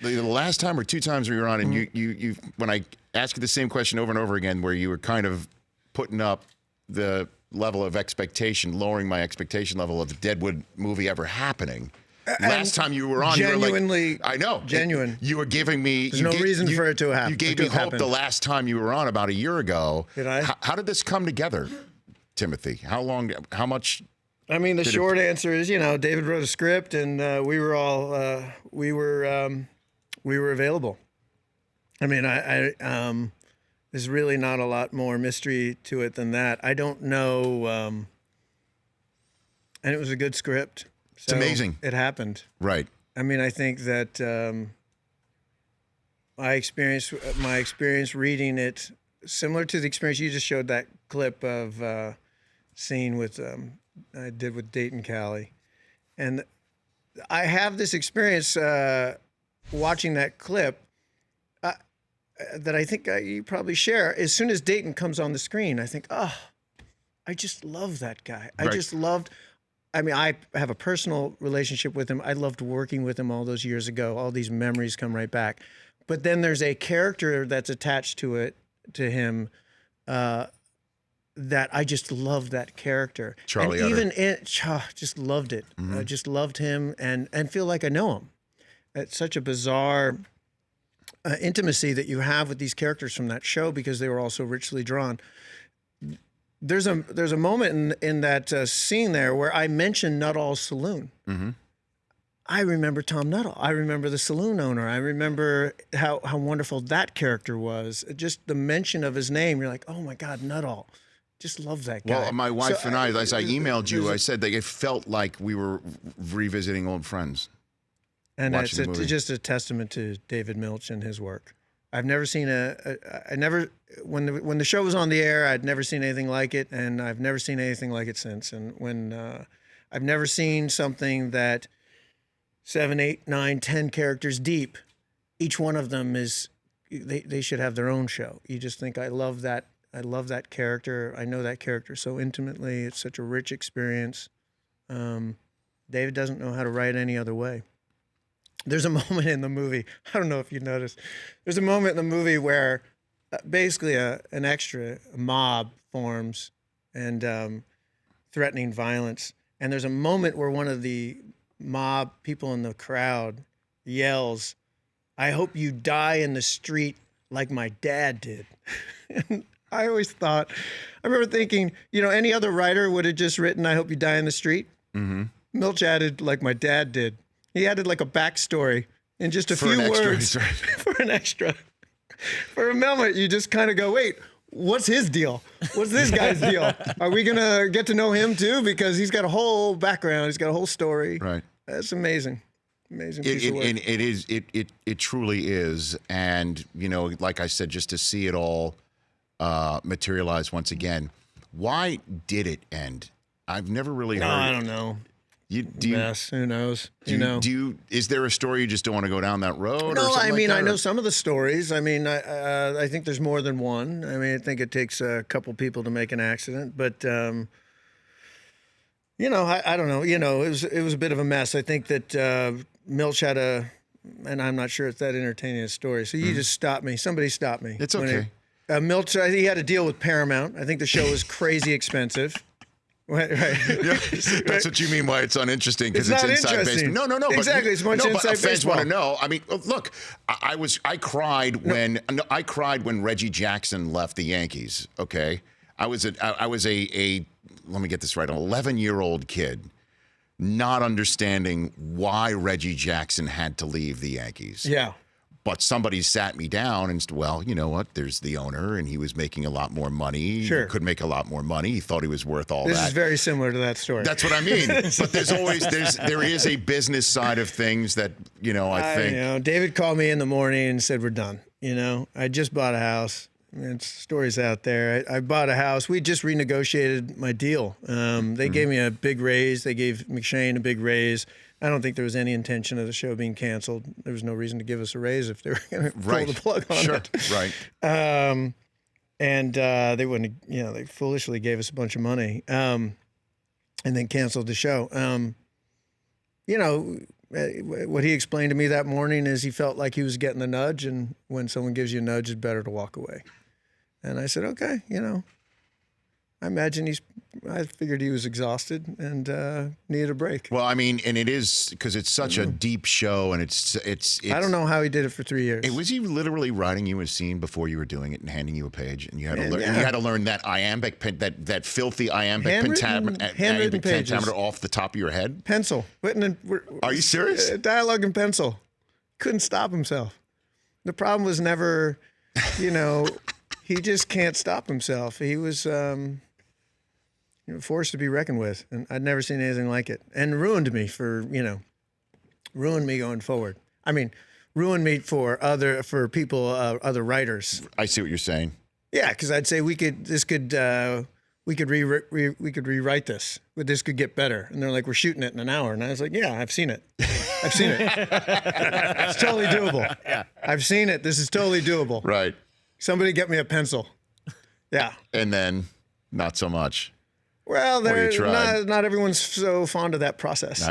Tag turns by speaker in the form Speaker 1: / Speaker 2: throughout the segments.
Speaker 1: the last time or two times we were on, and you when I asked you the same question over and over again, where you were kind of putting up the level of expectation, lowering my expectation level of the Deadwood movie ever happening. Last time you were on,
Speaker 2: genuinely,
Speaker 1: you were like, I know,
Speaker 2: genuine.
Speaker 1: You were giving me.
Speaker 2: There's no reason for it to happen.
Speaker 1: You gave me hope the last time you were on about a year ago.
Speaker 2: Did I?
Speaker 1: How did this come together, Timothy? How long? How much?
Speaker 2: I mean, the short answer is, David wrote a script, and we were all we were available. I mean, there's really not a lot more mystery to it than that. I don't know, and it was a good script. So
Speaker 1: it's amazing.
Speaker 2: It happened.
Speaker 1: Right.
Speaker 2: I mean, I think that my experience reading it, similar to the experience you just showed that clip of scene with I did with Dayton Callie, and I have this experience watching that clip that I think you probably share. As soon as Dayton comes on the screen, I think, oh, I just love that guy. I just loved. I mean, I have a personal relationship with him. I loved working with him all those years ago. All these memories come right back. But then there's a character that's attached to him, that I just love that character.
Speaker 1: Charlie
Speaker 2: and
Speaker 1: Utter.
Speaker 2: Just loved it.
Speaker 1: Mm-hmm.
Speaker 2: I just loved him and feel like I know him. It's such a bizarre intimacy that you have with these characters from that show because they were all so richly drawn. There's a moment in that scene there where I mentioned Nuttall's Saloon.
Speaker 1: Mm-hmm.
Speaker 2: I remember Tom Nuttall. I remember the saloon owner. I remember how wonderful that character was. Just the mention of his name, you're like, oh my God, Nuttall. Just love that guy.
Speaker 1: Well, my wife and I, as I emailed you, I said that it felt like we were revisiting old friends.
Speaker 2: And it's just a testament to David Milch and his work. I've never seen when the show was on the air, I'd never seen anything like it, and I've never seen anything like it since. And when I've never seen something that 7, 8, 9, 10 characters deep, each one of them they should have their own show. You just think, I love that character. I know that character so intimately. It's such a rich experience. David doesn't know how to write any other way. There's a moment in the movie, I don't know if you noticed, there's a moment in the movie where basically a mob forms and threatening violence. And there's a moment where one of the mob people in the crowd yells, "I hope you die in the street like my dad did." And I remember thinking, any other writer would have just written, "I hope you die in the street."
Speaker 1: Mm-hmm.
Speaker 2: Milch added, "like my dad did." He added like a backstory in just a few words for an extra. For a moment, you just kind of go, wait, what's his deal? What's this guy's deal? Are we going to get to know him too? Because he's got a whole background. He's got a whole story.
Speaker 1: Right.
Speaker 2: That's amazing. Amazing piece of work.
Speaker 1: And it truly is. And, like I said, just to see it all materialize once again. Why did it end? I've never really heard.
Speaker 2: I don't know. Yes, who knows?
Speaker 1: Is there a story you just don't want to go down that road?
Speaker 2: No,
Speaker 1: or something like that,
Speaker 2: I know some of the stories. I mean, I think there's more than one. I mean, I think it takes a couple people to make an accident, but I don't know. It was a bit of a mess. I think that Milch had and I'm not sure it's that entertaining a story. So you just stopped me. Somebody stopped me.
Speaker 1: It's okay.
Speaker 2: Milch, I think he had to deal with Paramount. I think the show was crazy expensive. Right.
Speaker 1: Yeah, that's what you mean why it's uninteresting, because it's inside baseball. No.
Speaker 2: Exactly, it's much inside
Speaker 1: fans
Speaker 2: baseball.
Speaker 1: want to know. I mean, look, I cried when Reggie Jackson left the Yankees. Okay, I was a let me get this right, an 11-year-old kid, not understanding why Reggie Jackson had to leave the Yankees.
Speaker 2: Yeah.
Speaker 1: But somebody sat me down and said, well, you know what? There's the owner, and he was making a lot more money.
Speaker 2: Sure.
Speaker 1: He could make a lot more money. He thought he was worth all that.
Speaker 2: This is very similar to that story.
Speaker 1: That's what I mean. But there is a business side of things that, I think.
Speaker 2: David called me in the morning and said, we're done. I just bought a house. Stories out there. I bought a house. We just renegotiated my deal. They gave me a big raise. They gave McShane a big raise. I don't think there was any intention of the show being canceled. There was no reason to give us a raise if they were going to pull the plug on it.
Speaker 1: Right.
Speaker 2: And they wouldn't, they foolishly gave us a bunch of money and then canceled the show. what he explained to me that morning is he felt like he was getting the nudge, and when someone gives you a nudge, it's better to walk away. And I said, okay, I figured he was exhausted and needed a break.
Speaker 1: Well, I mean, and it is because it's such a deep show, and it's.
Speaker 2: I don't know how he did it for 3 years.
Speaker 1: Was he literally writing you a scene before you were doing it and handing you a page, and you had to learn? And you had to learn that iambic, that filthy iambic
Speaker 2: handwritten pages
Speaker 1: pentameter off the top of your head.
Speaker 2: Pencil.
Speaker 1: Are you serious?
Speaker 2: Dialogue in pencil. Couldn't stop himself. The problem was never, he just can't stop himself. He was. Forced to be reckoned with, and I'd never seen anything like it, and ruined me ruined me going forward. I mean, ruined me for people, other writers.
Speaker 1: I see what you're saying.
Speaker 2: Yeah, because I'd say we could rewrite this, but this could get better, and they're like, we're shooting it in an hour, and I was like, yeah, I've seen it. It's totally doable. Yeah, I've seen it. This is totally doable.
Speaker 1: Right.
Speaker 2: Somebody get me a pencil. Yeah.
Speaker 1: And then not so much.
Speaker 2: Well, not everyone's so fond of that process.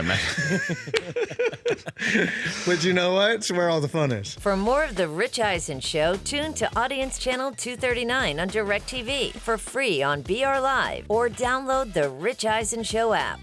Speaker 2: But you know what? It's where all the fun is.
Speaker 3: For more of The Rich Eisen Show, tune to Audience Channel 239 on DirecTV for free on BR Live or download The Rich Eisen Show app.